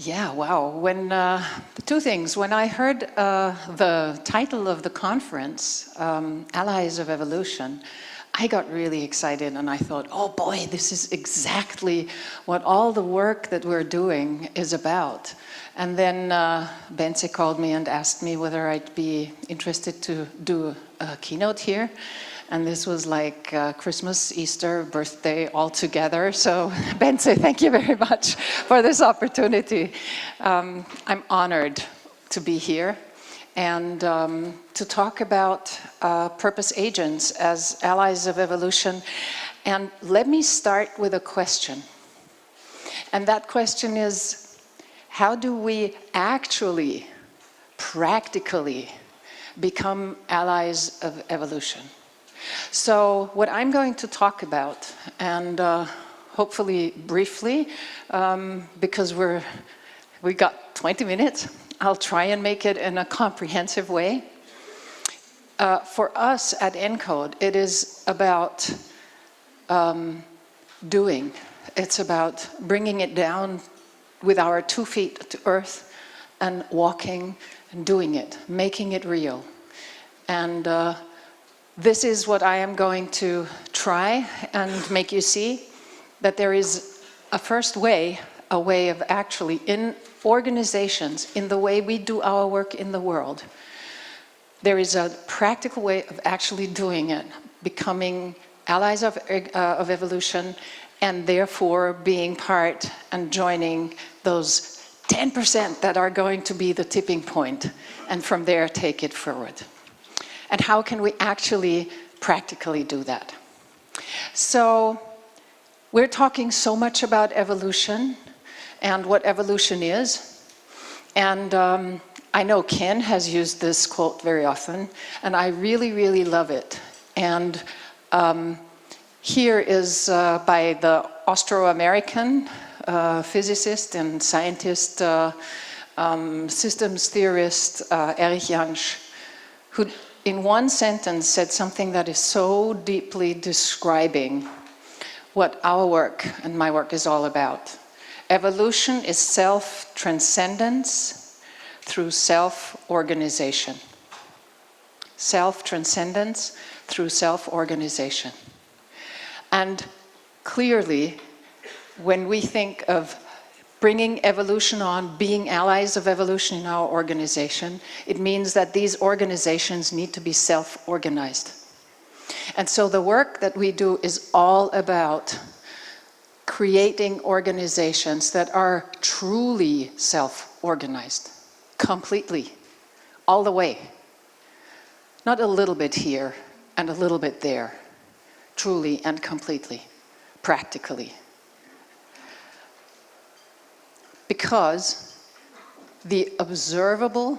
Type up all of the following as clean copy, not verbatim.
Yeah, wow. When two things. When I heard the title of the conference, Allies of Evolution, I got really excited and I thought, oh boy, this is exactly what all the work that we're doing is about. And then Bence called me and asked me whether I'd be interested to do a keynote here. And this was like Christmas, Easter, birthday all together. So Bence, thank you very much for this opportunity. I'm honored to be here and to talk about purpose agents as allies of evolution. And let me start with a question. And that question is, how do we actually, practically, become allies of evolution? So what I'm going to talk about, and hopefully briefly, because we got 20 minutes, I'll try and make it in a comprehensive way. For us at ENCODE, it is about doing. It's about bringing it down with our 2 feet to earth and walking and doing it, making it real. And this is what I am going to try and make you see, that there is a first way, a way of actually, in organizations, in the way we do our work in the world, there is a practical way of actually doing it, becoming allies of evolution, and therefore being part and joining those 10% that are going to be the tipping point, and from there take it forward. And how can we actually practically do that? So we're talking so much about evolution and what evolution is. And I know Ken has used this quote very often, and I really, really love it. And here is by the Austro-American physicist and scientist, systems theorist Erich Jansch, who in one sentence said something that is so deeply describing what our work and my work is all about. Evolution is self-transcendence through self-organization. Self-transcendence through self-organization. And clearly, when we think of bringing evolution on, being allies of evolution in our organization, it means that these organizations need to be self-organized. And so the work that we do is all about creating organizations that are truly self-organized, completely, all the way. Not a little bit here and a little bit there, truly and completely, practically. Because the observable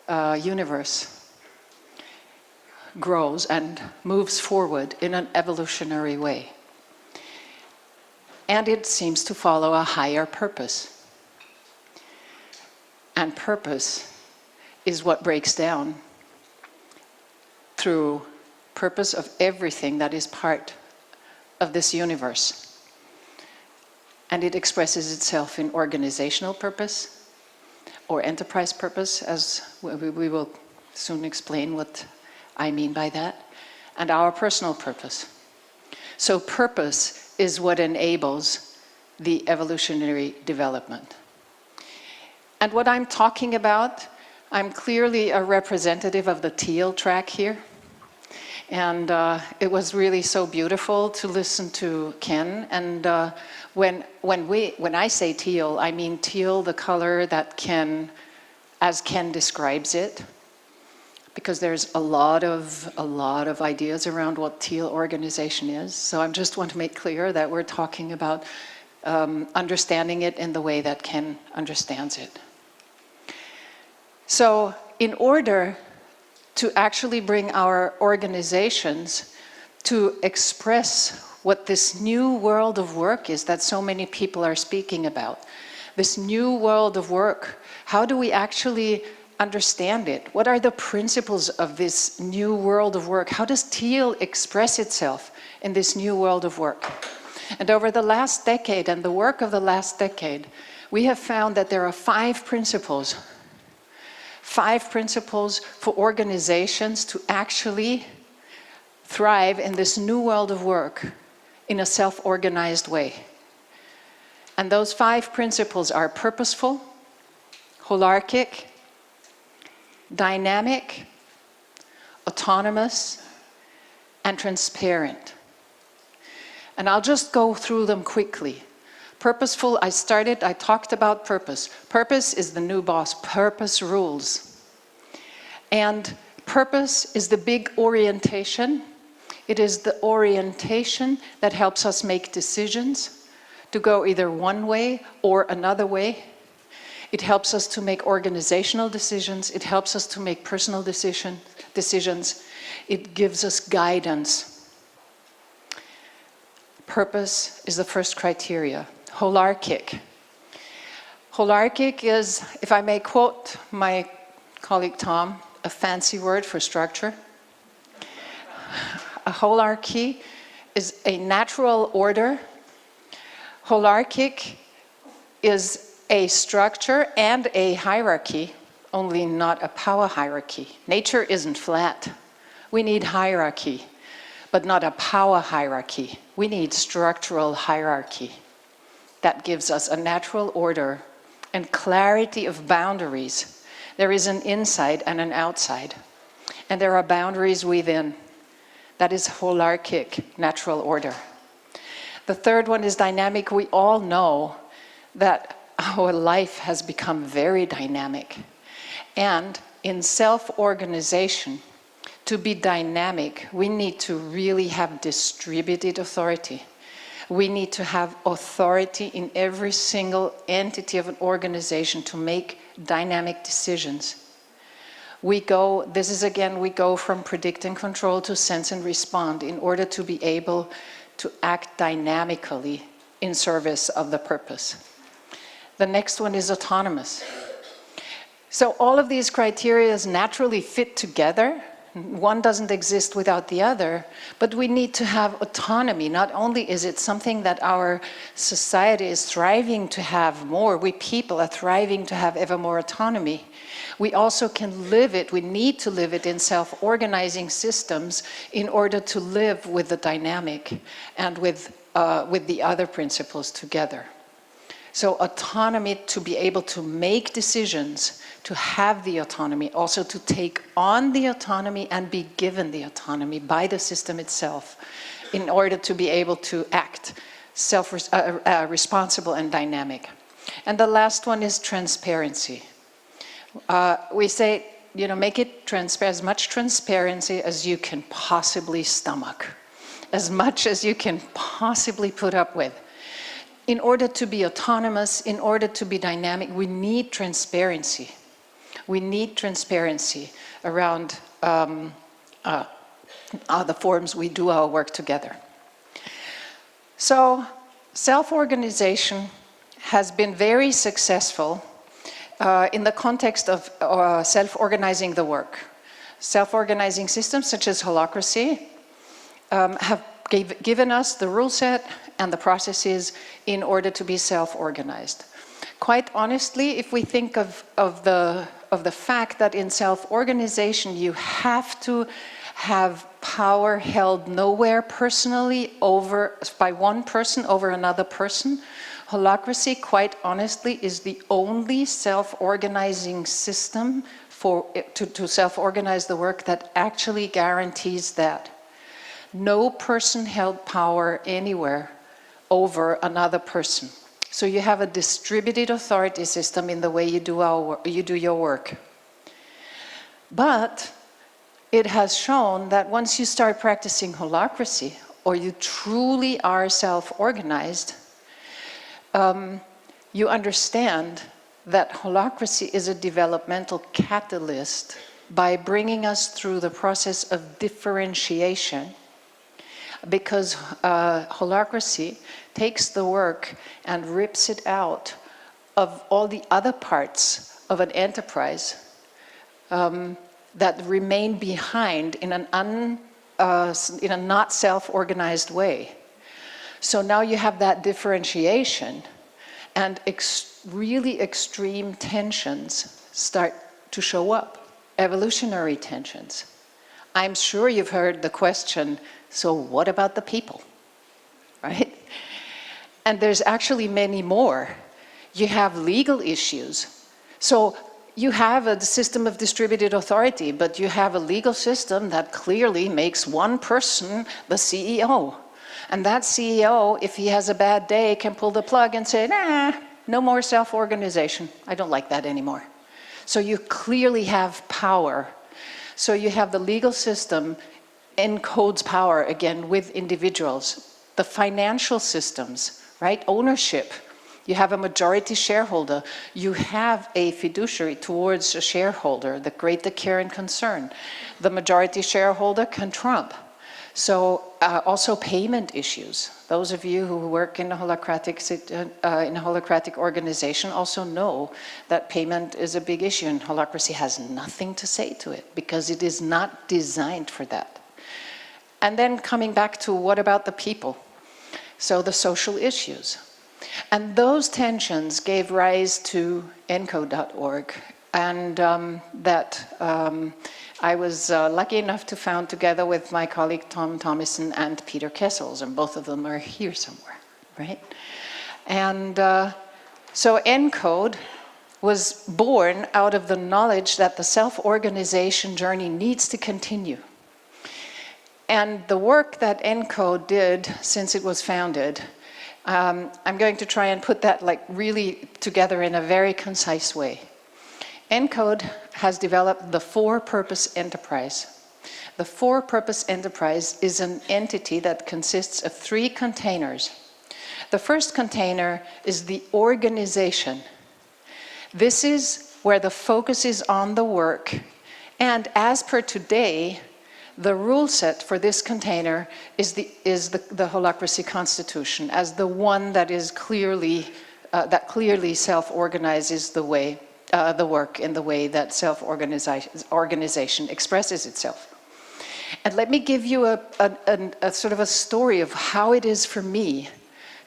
universe grows and moves forward in an evolutionary way. And it seems to follow a higher purpose. And purpose is what breaks down through purpose of everything that is part of this universe. And it expresses itself in organizational purpose or enterprise purpose, as we will soon explain what I mean by that, and our personal purpose. So purpose is what enables the evolutionary development. And what I'm talking about, I'm clearly a representative of the teal track here. And it was really so beautiful to listen to Ken. And when I say teal, I mean teal, the color that Ken, as Ken describes it, because there's a lot of ideas around what teal organization is. So I just want to make clear that we're talking about understanding it in the way that Ken understands it. So in order to actually bring our organizations to express what this new world of work is that so many people are speaking about. This new world of work, how do we actually understand it? What are the principles of this new world of work? How does teal express itself in this new world of work? And over the last decade and the work of the last decade, we have found that there are 5 principles for organizations to actually thrive in this new world of work in a self-organized way. And those 5 principles are purposeful, holarchic, dynamic, autonomous, and transparent. And I'll just go through them quickly. Purposeful, I talked about purpose. Purpose is the new boss. Purpose rules. And purpose is the big orientation. It is the orientation that helps us make decisions to go either one way or another way. It helps us to make organizational decisions. It helps us to make personal decisions. It gives us guidance. Purpose is the first criteria. Holarchic. Holarchic is, if I may quote my colleague Tom, a fancy word for structure. A holarchy is a natural order. Holarchic is a structure and a hierarchy, only not a power hierarchy. Nature isn't flat. We need hierarchy, but not a power hierarchy. We need structural hierarchy. That gives us a natural order and clarity of boundaries. There is an inside and an outside, and there are boundaries within. That is holarchic, natural order. The third one is dynamic. We all know that our life has become very dynamic. And in self-organization, to be dynamic, we need to really have distributed authority. We need to have authority in every single entity of an organization to make dynamic decisions. We go from predict and control to sense and respond in order to be able to act dynamically in service of the purpose. The next one is autonomous. So all of these criteria naturally fit together. One doesn't exist without the other, but we need to have autonomy. Not only is it something that our society is thriving to have more, we people are thriving to have ever more autonomy. We also can live it, we need to live it in self-organizing systems in order to live with the dynamic and with the other principles together. So autonomy, to be able to make decisions, to have the autonomy, also to take on the autonomy and be given the autonomy by the system itself in order to be able to act responsible and dynamic. And the last one is transparency. We say, make it as much transparency as you can possibly stomach, as much as you can possibly put up with. In order to be autonomous, in order to be dynamic, we need transparency. We need transparency around the forms we do our work together. So, self-organization has been very successful in the context of self-organizing the work. Self-organizing systems such as holacracy have given us the rule set and the processes in order to be self-organized. Quite honestly, if we think of the fact that in self-organization you have to have power held nowhere personally by one person over another person, holacracy, quite honestly, is the only self-organizing system to self-organize the work that actually guarantees that. No person held power anywhere over another person. So you have a distributed authority system in the way you do your work. But it has shown that once you start practicing holacracy, or you truly are self-organized, you understand that holacracy is a developmental catalyst by bringing us through the process of differentiation, because holacracy takes the work and rips it out of all the other parts of an enterprise that remain behind in a not self-organized way. So now you have that differentiation, and really extreme tensions start to show up, evolutionary tensions. I'm sure you've heard the question, so what about the people, right? And there's actually many more. You have legal issues. So you have a system of distributed authority, but you have a legal system that clearly makes one person the CEO. And that CEO, if he has a bad day, can pull the plug and say, nah, no more self-organization. I don't like that anymore. So you clearly have power. So you have the legal system encodes power, again, with individuals. The financial systems, right? Ownership. You have a majority shareholder. You have a fiduciary towards a shareholder, the care and concern. The majority shareholder can trump. So also payment issues. Those of you who work in a holacratic organization also know that payment is a big issue, and holacracy has nothing to say to it because it is not designed for that. And then coming back to what about the people? So the social issues. And those tensions gave rise to ENCODE.org, and I was lucky enough to found together with my colleague Tom Thomason and Peter Kessels, and both of them are here somewhere, right? And so ENCODE was born out of the knowledge that the self-organization journey needs to continue. And the work that ENCODE did since it was founded, I'm going to try and put that really together in a very concise way. ENCODE has developed the for-purpose enterprise. The for-purpose enterprise is an entity that consists of 3 containers. The first container is the organization. This is where the focus is on the work, and as per today, the rule set for this container is the holacracy constitution as the one that is clearly self-organizes the work in the way that self-organization expresses itself. And let me give you a sort of a story of how it is for me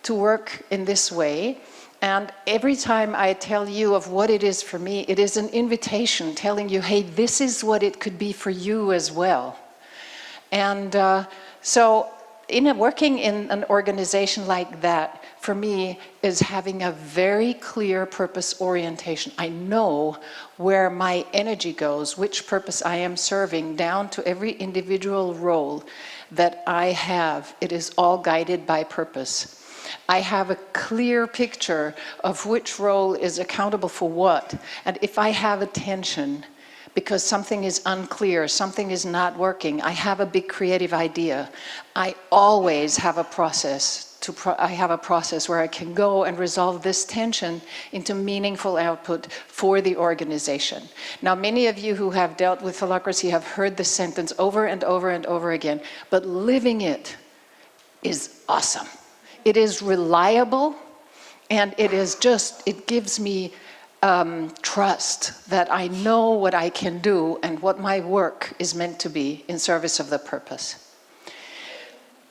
to work in this way. And every time I tell you of what it is for me, it is an invitation telling you, hey, this is what it could be for you as well. And so working in an organization like that, for me, is having a very clear purpose orientation. I know where my energy goes, which purpose I am serving, down to every individual role that I have. It is all guided by purpose. I have a clear picture of which role is accountable for what. And if I have a tension, because something is unclear, something is not working, I have a big creative idea, I always have a process. I have a process where I can go and resolve this tension into meaningful output for the organization. Now, many of you who have dealt with holacracy have heard this sentence over and over and over again, but living it is awesome. It is reliable, and it gives me trust that I know what I can do and what my work is meant to be in service of the purpose.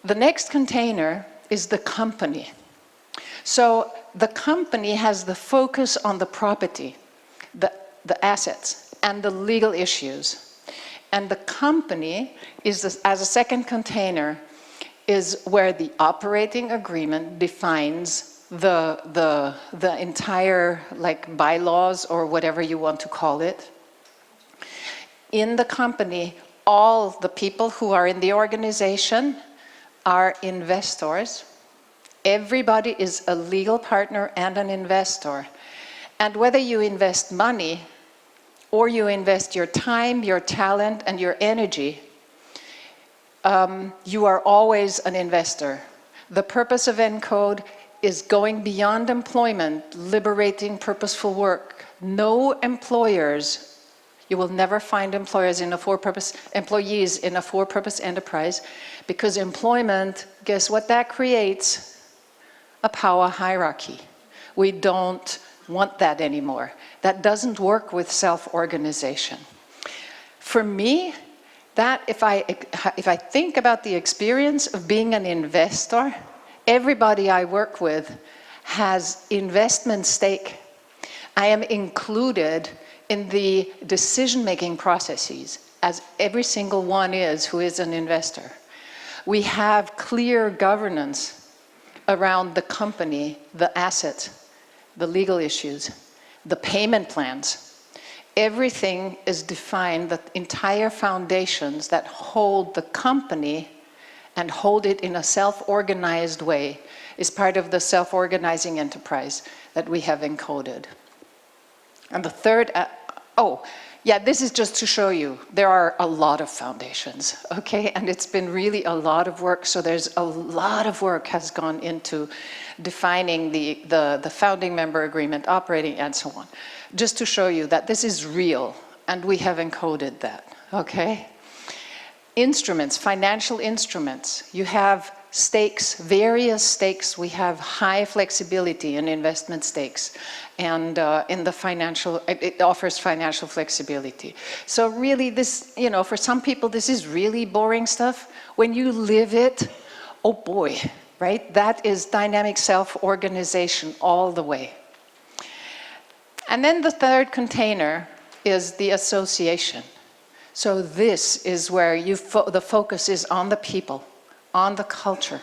The next container is the company. So the company has the focus on the property, the assets, and the legal issues. And the company is, as a second container, is where the operating agreement defines the entire bylaws or whatever you want to call it. In the company, all the people who are in the organization are investors. Everybody is a legal partner and an investor. And whether you invest money or you invest your time, your talent, and your energy, you are always an investor. The purpose of ENCODE is going beyond employment, liberating purposeful work. No employers, you will never find employees in a for-purpose enterprise, because employment, guess what that creates? A power hierarchy. We don't want that anymore. That doesn't work with self-organization. For me, that if I think about the experience of being an investor, everybody I work with has investment stake. I am included in the decision-making processes, as every single one is who is an investor. We have clear governance around the company, the assets, the legal issues, the payment plans. Everything is defined, the entire foundations that hold the company and hold it in a self-organized way is part of the self-organizing enterprise that we have encoded. And the third, this is just to show you, there are a lot of foundations, okay? And it's been really a lot of work, so there's a lot of work has gone into defining the founding member agreement, operating, and so on. Just to show you that this is real, and we have encoded that, okay? Instruments, financial instruments. You have stakes, various stakes. We have high flexibility in investment stakes. And in the financial, it offers financial flexibility. So really this, you know, for some people this is really boring stuff. When you live it, oh boy, right? That is dynamic self-organization all the way. And then the third container is the association. So this is where the focus is on the people, on the culture,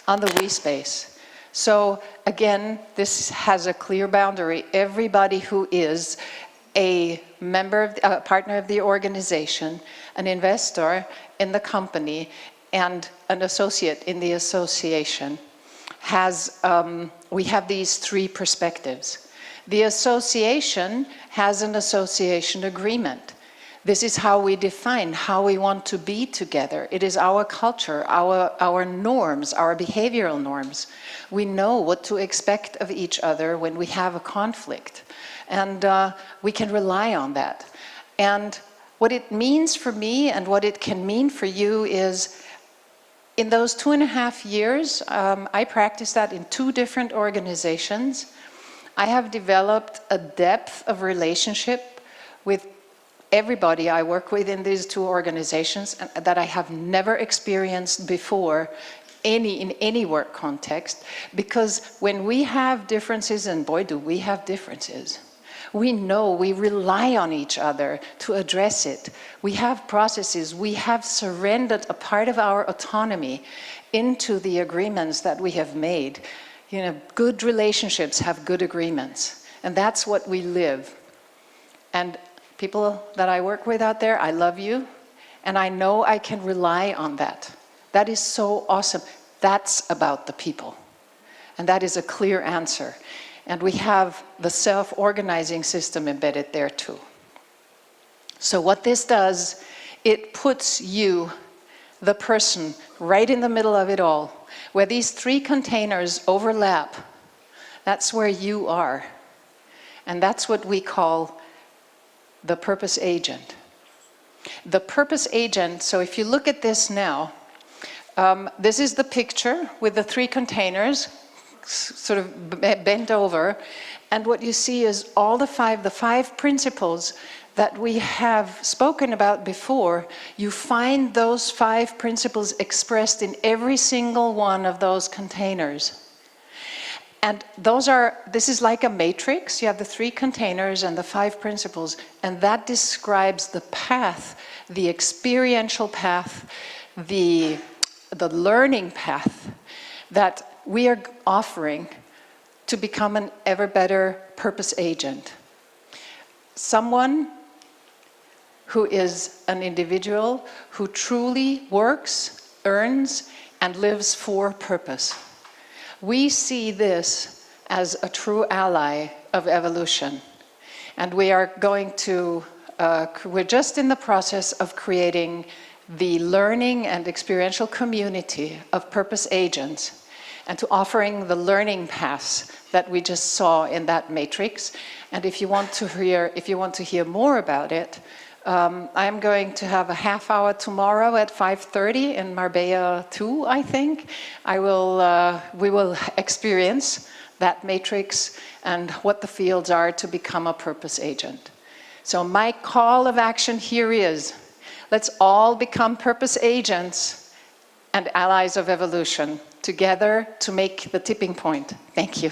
on the we space. So again, this has a clear boundary. Everybody who is a member, a partner of the organization, an investor in the company, and an associate in the association has, we have these three perspectives. The association has an association agreement. This is how we define how we want to be together. It is our culture, our norms, our behavioral norms. We know what to expect of each other when we have a conflict. And we can rely on that. And what it means for me and what it can mean for you is, in those 2.5 years, I practiced that in 2 different organizations. I have developed a depth of relationship with everybody I work with in these 2 organizations that I have never experienced before in any work context, because when we have differences, and boy do we have differences, we know we rely on each other to address it. We have processes, we have surrendered a part of our autonomy into the agreements that we have made. You know, good relationships have good agreements, and that's what we live. And people that I work with out there, I love you, and I know I can rely on that. That is so awesome. That's about the people. And that is a clear answer. And we have the self-organizing system embedded there too. So what this does, it puts you, the person, right in the middle of it all. Where these 3 containers overlap, that's where you are. And that's what we call the purpose agent. The purpose agent, so if you look at this now, this is the picture with the 3 containers sort of bent over, and what you see is all the 5 principles that we have spoken about before. You find those 5 principles expressed in every single one of those containers. And this is like a matrix. You have the 3 containers and the 5 principles, and that describes the path, the experiential path, the learning path that we are offering to become an ever better purpose agent. Someone who is an individual who truly works, earns, and lives for purpose. We see this as a true ally of evolution. And we are going to, we're just in the process of creating the learning and experiential community of purpose agents, and to offering the learning paths that we just saw in that matrix. And if you want to hear more about it, I'm going to have a half hour tomorrow at 5:30 in Marbella 2, I think. We will experience that matrix and what the fields are to become a purpose agent. So my call of action here is, let's all become purpose agents and allies of evolution. together to make the tipping point. Thank you.